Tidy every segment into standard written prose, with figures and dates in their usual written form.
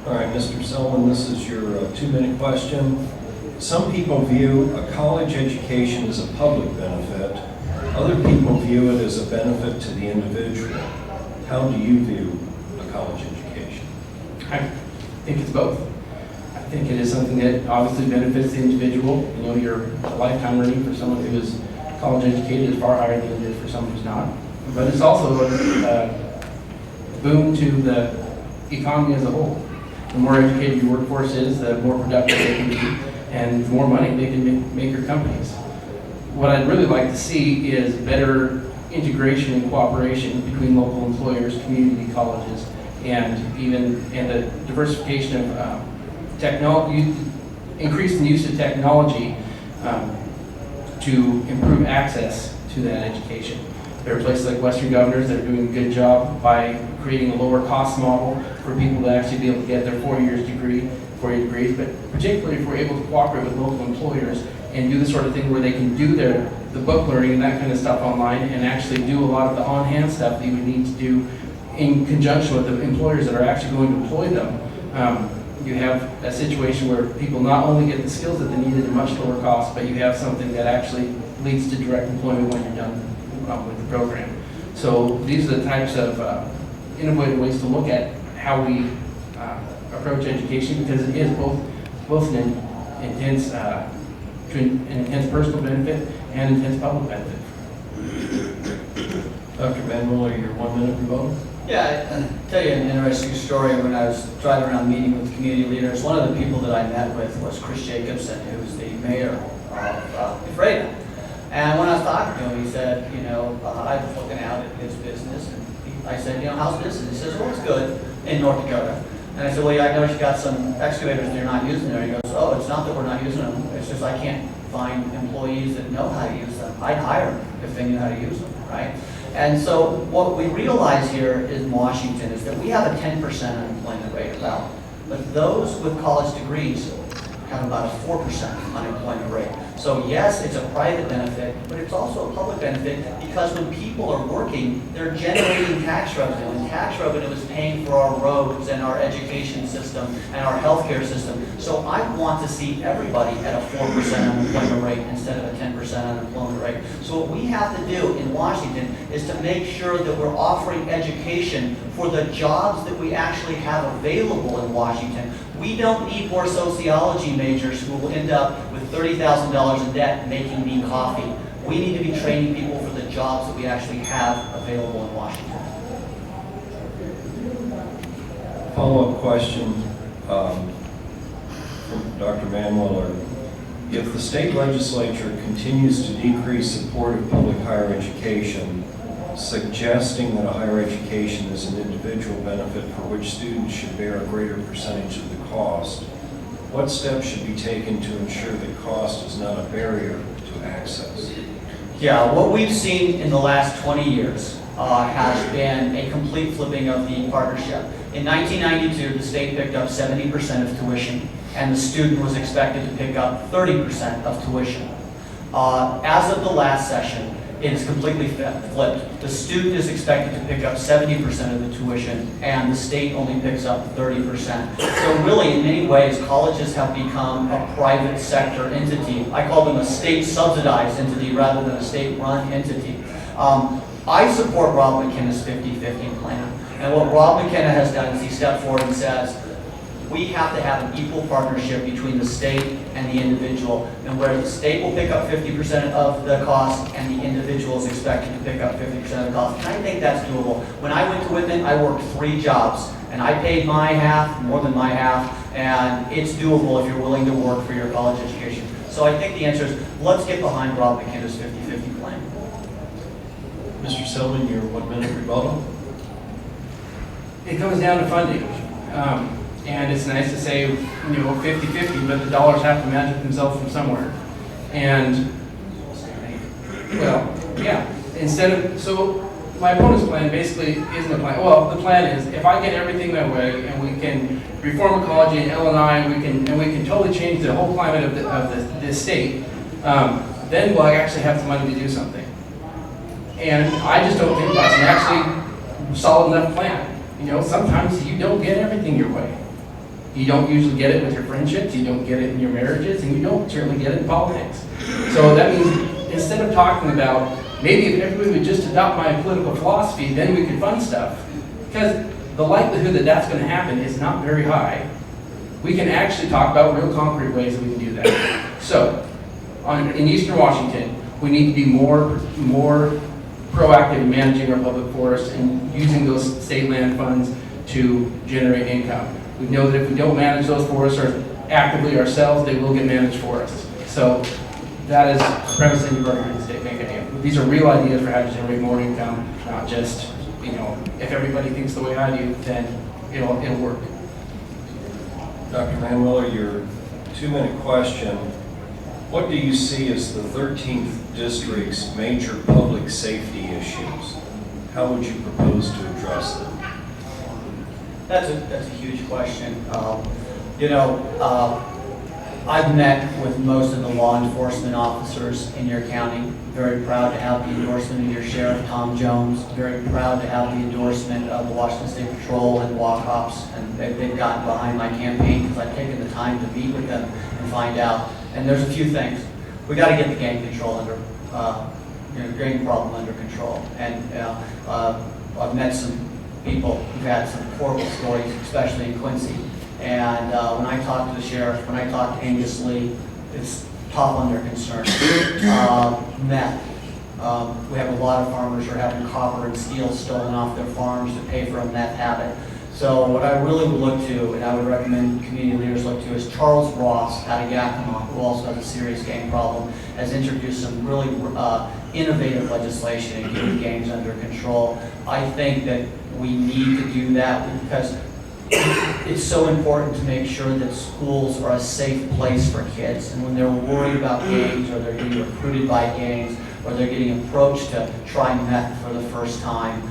All right, Mr. Selmann, this is your 2-minute question. Some people view a college education as a public benefit. Other people view it as a benefit to the individual. How do you view a college education? I think it's both. I think it is something that obviously benefits the individual. You know, your lifetime earning for someone who is college educated is far higher than it is for someone who's not. But it's also a boom to the economy as a whole. The more educated your workforce is, the more productive they can be, and the more money they can make your companies. What I'd really like to see is better integration and cooperation between local employers, community colleges, and the diversification of technology, increasing use of technology to improve access to that education. There are places like Western Governors that are doing a good job by creating a lower cost model for people to actually be able to get their 4-year degrees, but particularly if we're able to cooperate with local employers and do the sort of thing where they can do the book learning and that kind of stuff online and actually do a lot of the on-hand stuff that you would need to do in conjunction with the employers that are actually going to employ them. You have a situation where people not only get the skills that they need at a much lower cost, but you have something that actually leads to direct employment when you're done with the program. So these are the types of innovative ways to look at how we approach education, because it is both an intense personal benefit and intense public benefit. Dr. Manweller, your 1-minute rebuttal. Yeah, I'll tell you an interesting story. When I was driving around meeting with community leaders, one of the people that I met with was Chris Jacobson, who's the mayor of Ephrata. And when I was talking to him, he said, you know, I was looking out at his business, and I said, you know, how's business? He says, well, it's good in North Dakota. And I said, well, yeah, I noticed you got some excavators that you're not using there. He goes, oh, it's not that we're not using them. It's just I can't find employees that know how to use them. I'd hire them if they knew how to use them, right? And so what we realize here in Washington is that we have a 10% unemployment rate about, but those with college degrees have about a 4% unemployment rate. So yes, it's a private benefit, but it's also a public benefit because when people are working, they're generating tax revenue, and tax revenue is paying for our roads and our education system and our healthcare system. So I want to see everybody at a 4% unemployment rate instead of a 10% unemployment rate. So what we have to do in Washington is to make sure that we're offering education for the jobs that we actually have available in Washington. We don't need more sociology majors who will end up with $30,000 in debt making me coffee. We need to be training people for the jobs that we actually have available in Washington. Follow-up question from Dr. Manweller. If the state legislature continues to decrease support of public higher education, suggesting that a higher education is an individual benefit for which students should bear a greater percentage of the cost, what steps should be taken to ensure that cost is not a barrier to access? Yeah, what we've seen in the last 20 years has been a complete flipping of the partnership. In 1992, the state picked up 70% of tuition, and the student was expected to pick up 30% of tuition. As of the last session, it is completely flipped. The student is expected to pick up 70% of the tuition, and the state only picks up 30%. So really, in many ways, colleges have become a private sector entity. I call them a state-subsidized entity rather than a state-run entity. I support Rob McKenna's 50-50 plan. And what Rob McKenna has done is he stepped forward and says, we have to have an equal partnership between the state and the individual, and where the state will pick up 50% of the cost and the individual is expected to pick up 50% of the cost. And I think that's doable. When I went to Whitman, I worked 3 jobs, and I paid my half, more than my half, and it's doable if you're willing to work for your college education. So I think the answer is, let's get behind Rob McKenna's 50-50 plan. Mr. Selmann, your 1-minute rebuttal. It comes down to funding. And it's nice to say, 50-50, but the dollars have to magic themselves from somewhere. And, well, yeah, so my opponent's plan basically isn't a plan. Well, the plan is, if I get everything that way, and we can reform ecology in Illinois, and we can totally change the whole climate of the state, then we'll actually have the money to do something. And I just don't think that's an actually solid enough plan. Sometimes you don't get everything your way. You don't usually get it with your friendships, you don't get it in your marriages, and you don't certainly get it in politics. So that means instead of talking about, maybe if everybody would just adopt my political philosophy, then we could fund stuff. Because the likelihood that that's going to happen is not very high. We can actually talk about real concrete ways that we can do that. So, in Eastern Washington, we need to be more proactive in managing our public forests and using those state land funds to generate income. We know that if we don't manage those forests actively ourselves, they will get managed for us. So that is a premise that you've already heard the state make idea. These are real ideas for how to generate more income, not just, if everybody thinks the way I do, then it'll work. Dr. Manweller, your 2-minute question. What do you see as the 13th District's major public safety issues? How would you propose to address them? That's a huge question. I've met with most of the law enforcement officers in your county. Very proud to have the endorsement of your Sheriff, Tom Jones. Very proud to have the endorsement of the Washington State Patrol and WAC Ops. And they've gotten behind my campaign because I've taken the time to meet with them and find out. And there's a few things. We got to get the gang control gang problem under control. And I've met some people who've had some horrible stories, especially in Quincy. And when I talk to the sheriff, when I talk to Angus Lee, it's top on their concern. Meth. We have a lot of farmers who are having copper and steel stolen off their farms to pay for a meth habit. So what I really would look to, and I would recommend community leaders look to, is Charles Ross out of Yakima, who also has a serious gang problem, has introduced some really innovative legislation in getting gangs under control. I think that we need to do that because it's so important to make sure that schools are a safe place for kids. And when they're worried about gangs, or they're getting recruited by gangs, or they're getting approached to try meth for the first time,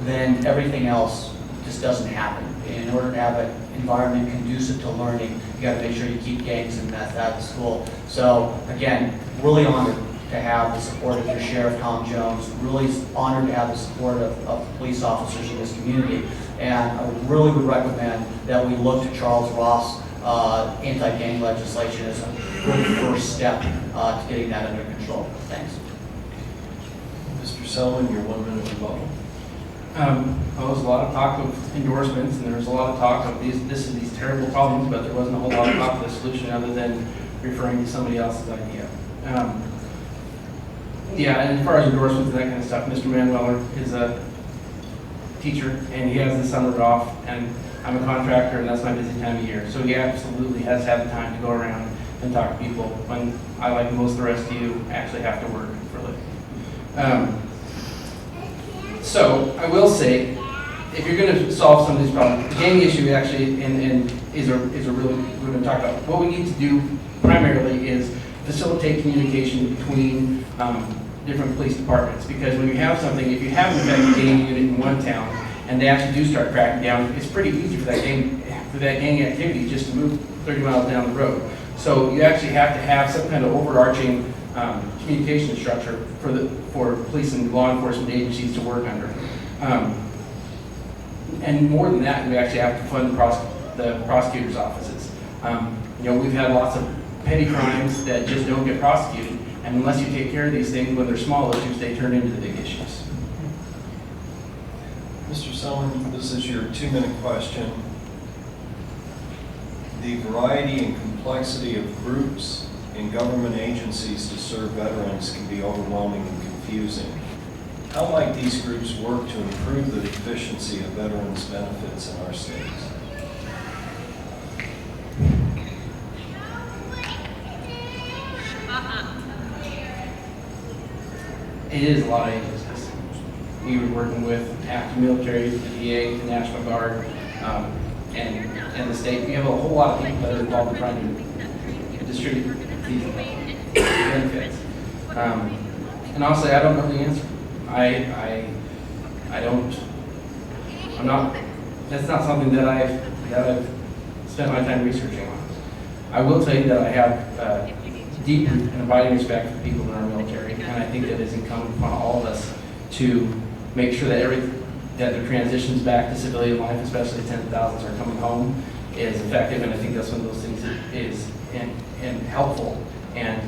then everything else just doesn't happen. In order to have an environment conducive to learning, you got to make sure you keep gangs and meth out of school. So again, really honored to have the support of your Sheriff, Tom Jones. Really honored to have the support of police officers in this community. And I really would recommend that we look to Charles Ross anti-gang legislation as a good first step to getting that under control. Thanks. Mr. Selmann, your 1-minute rebuttal. There was a lot of talk of endorsements, and there was a lot of talk of these terrible problems, but there wasn't a whole lot of talk of the solution other than referring to somebody else's idea. Yeah, and as far as endorsements and that kind of stuff, Mr. Manweller is a teacher, and he has the summer off, and I'm a contractor, and that's my busy time of year. So he absolutely has had the time to go around and talk to people when I, like most of the rest of you, actually have to work for a living. So I will say, if you're going to solve some of these problems, the gang issue actually is a really, we're going to talk about. What we need to do primarily is facilitate communication between different police departments, because when you have something, if you have an effective gang unit in one town and they actually do start cracking down, it's pretty easy for that gang activity just to move 30 miles down the road. So you actually have to have some kind of overarching communication structure for police and law enforcement agencies to work under. And more than that, we actually have to fund the prosecutors' offices. We've had lots of petty crimes that just don't get prosecuted, and unless you take care of these things when they're small issues, they turn into the big issues. Mr. Selmann, this is your 2-minute question. The variety and complexity of groups in government agencies to serve veterans can be overwhelming and confusing. How might these groups work to improve the efficiency of veterans' benefits in our states? It is a lot of agencies. We were working with active military, the VA, the National Guard, and the state. We have a whole lot of people that are involved in trying to distribute these benefits. And honestly, I don't know the answer. That's not something that I've spent my time researching on. I will tell you that I have deep and abiding respect for people in our military, and I think that it's incumbent upon all of us to make sure that the transitions back to civilian life, especially 10,000s, are coming home, is effective, and I think that's one of those things that is and helpful. And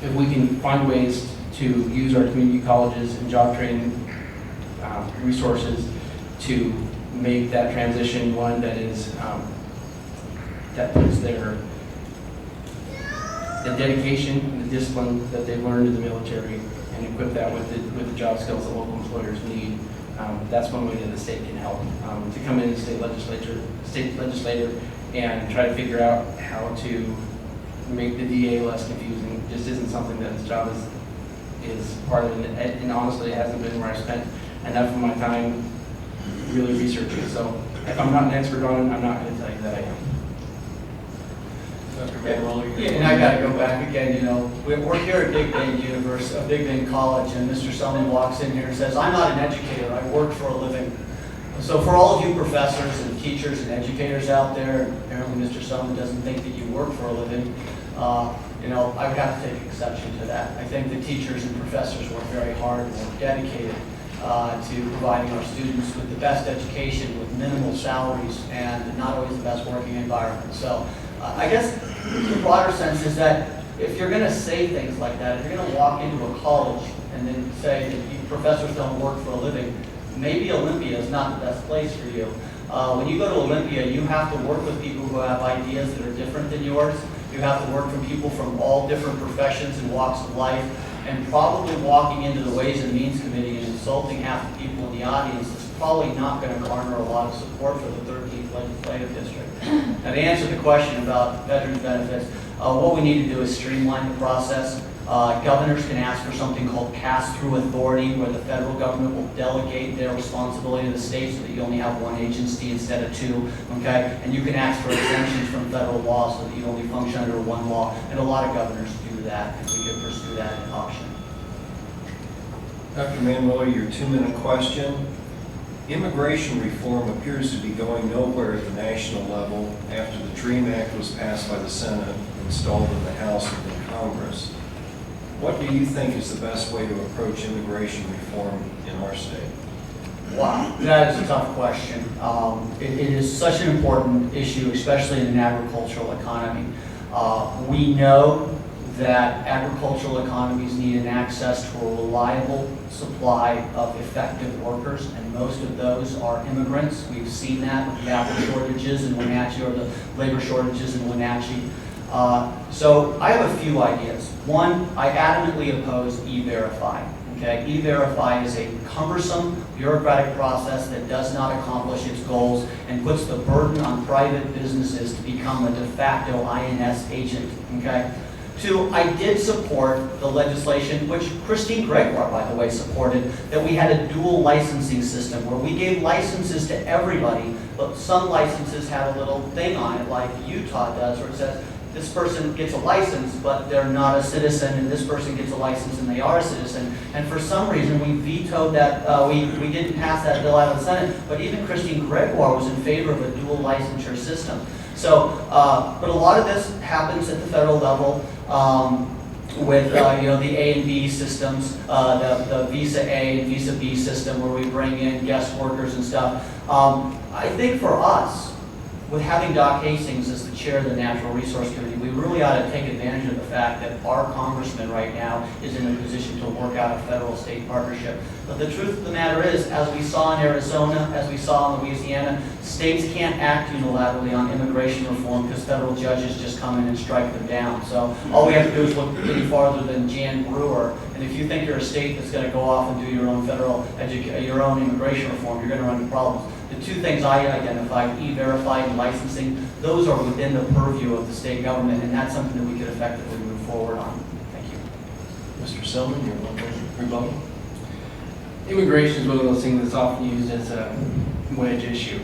if we can find ways to use our community colleges and job training resources to make that transition one that is that puts the dedication and the discipline that they've learned in the military and equip that with the job skills that local employers need. That's one way that the state can help. To come in as state legislator and try to figure out how to make the DA less confusing just isn't something that this job is part of it. And honestly, it hasn't been where I spent enough of my time really researching. So if I'm not an expert on it, I'm not going to tell you that I am. Dr. Manweller? Yeah, and I got to go back again, we're here at Big Bend University, Big Bend College, and Mr. Selmann walks in here and says, I'm not an educator, I work for a living. So for all of you professors and teachers and educators out there, apparently Mr. Selmann doesn't think that you work for a living, I would have to take exception to that. I think the teachers and professors work very hard and work dedicated to providing our students with the best education with minimal salaries and not always the best working environment. So I guess the broader sense is that if you're going to say things like that, if you're going to walk into a college and then say that you professors don't work for a living, maybe Olympia is not the best place for you. When you go to Olympia, you have to work with people who have ideas that are different than yours. You have to work with people from all different professions and walks of life. And probably walking into the Ways and Means Committee and insulting half the people in the audience is probably not going to garner a lot of support for the 13th legislative district. Now, to answer the question about veterans benefits, what we need to do is streamline the process. Governors can ask for something called pass-through authority, where the federal government will delegate their responsibility to the state so that you only have one agency instead of two, okay? And you can ask for exemptions from federal law so that you only function under one law, and a lot of governors do that, if we could pursue that option. Dr. Manweller, your 2-minute question. Immigration reform appears to be going nowhere at the national level after the DREAM Act was passed by the Senate, installed in the House and in Congress. What do you think is the best way to approach immigration reform in our state? Wow, that is a tough question. It is such an important issue, especially in an agricultural economy. We know that agricultural economies need an access to a reliable supply of effective workers, and most of those are immigrants. We've seen that with the apple shortages in Wenatchee, or the labor shortages in Wenatchee. So I have a few ideas. One, I adamantly oppose E-Verify. Okay? E-Verify is a cumbersome bureaucratic process that does not accomplish its goals and puts the burden on private businesses to become a de facto INS agent. Okay? Two, I did support the legislation, which Christine Gregoire, by the way, supported, that we had a dual licensing system where we gave licenses to everybody, but some licenses had a little thing on it, like Utah does, where it says, this person gets a license, but they're not a citizen, and this person gets a license and they are a citizen. And for some reason, we vetoed that, we didn't pass that bill out of the Senate, but even Christine Gregoire was in favor of a dual licensure system. So, but a lot of this happens at the federal level with the A and B systems, the Visa A and Visa B system, where we bring in guest workers and stuff. I think for us, with having Doc Hastings as the chair of the Natural Resource Committee, we really ought to take advantage of the fact that our congressman right now is in a position to work out a federal-state partnership. But the truth of the matter is, as we saw in Arizona, as we saw in Louisiana, states can't act unilaterally on immigration reform because federal judges just come in and strike them down. So all we have to do is look any farther than Jan Brewer. And if you think you're a state that's going to go off and do your own your own immigration reform, you're going to run into problems. The two things I identified, E-Verify and licensing, those are within the purview of the state government, and that's something that we could effectively move forward on. Thank you. Mr. Selmann, your rebuttal. Immigration is one of those things that's often used as a wedge issue.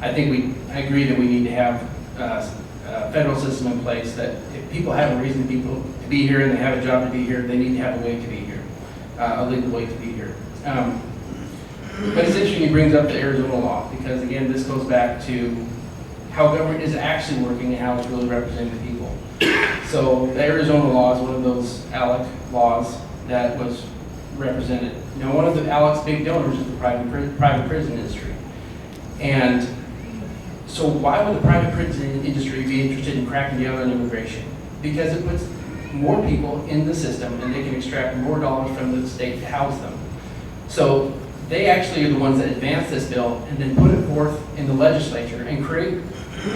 I agree that we need to have a federal system in place that if people have a reason to be here and they have a job to be here, they need to have a way to be here, a legal way to be here. But it's interesting he brings up the Arizona law, because again, this goes back to how government is actually working and how it's really representing the people. So the Arizona law is one of those ALEC laws that was represented. One of the ALEC's big donors is the private prison industry. And So why would the private prison industry be interested in cracking down on immigration? Because it puts more people in the system and they can extract more dollars from the state to house them. So they actually are the ones that advance this bill and then put it forth in the legislature and create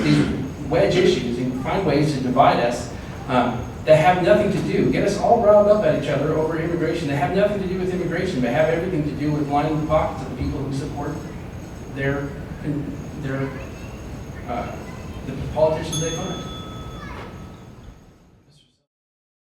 these wedge issues and find ways to divide us that have nothing to do, get us all riled up at each other over immigration that have nothing to do with immigration, but have everything to do with lining the pockets of the people who support the politicians they fund.